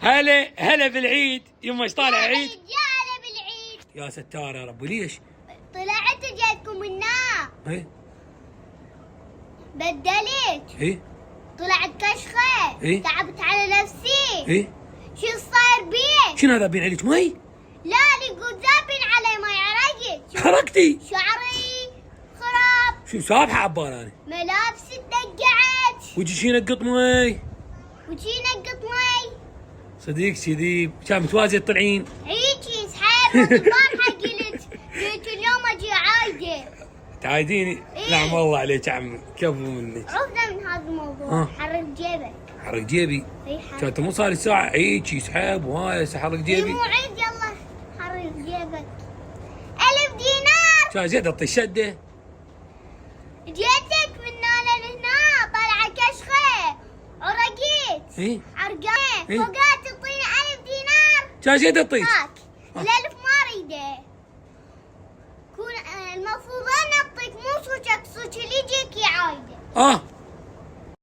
هلا هلا بالعيد، يما ايش طالع عيد؟ يا هلا بالعيد. يا ستار يا رب، ليش؟ طلعت جاتكم النار. ايه بدلت. ايه طلعت كشخة. إيه؟ تعبت على نفسي. ايه شو صاير بيه؟ شنو هذا بين عليك مي؟ لا لي ذابين علي ما عرقت. حرقتي؟ شعري خراب. شو سابحه عبال انا؟ ملابسي دقعت. وجهك ينقط مي؟ وشي نقط مي. صديق كذي كان متوازي تطلعين. هيجي سحاب البارحة قلت اليوم اجي عايدة. تعايديني؟ إيه؟ نعم والله عليك عمي، كفو منك. عرفنا من هذا الموضوع. حرك جيبك. حرق جيبي. اي حرك. كانت مو صار لي ساعه عيد شي سحاب وهاي حرق جيبي. مو عيد يلا حرك جيبك. 1000 دينار. كان زين اعطي شده. جيتك من هنا لهنا طالعة كشخة. عرقيت. ايه عرقان. إيه؟ فوقات تعطيني 1000 دينار. كان زين اعطيك. هاك. ال1000 ما اريده. المفروض انا اعطيك مو صوتك، صوت اللي يجيك يا عايده.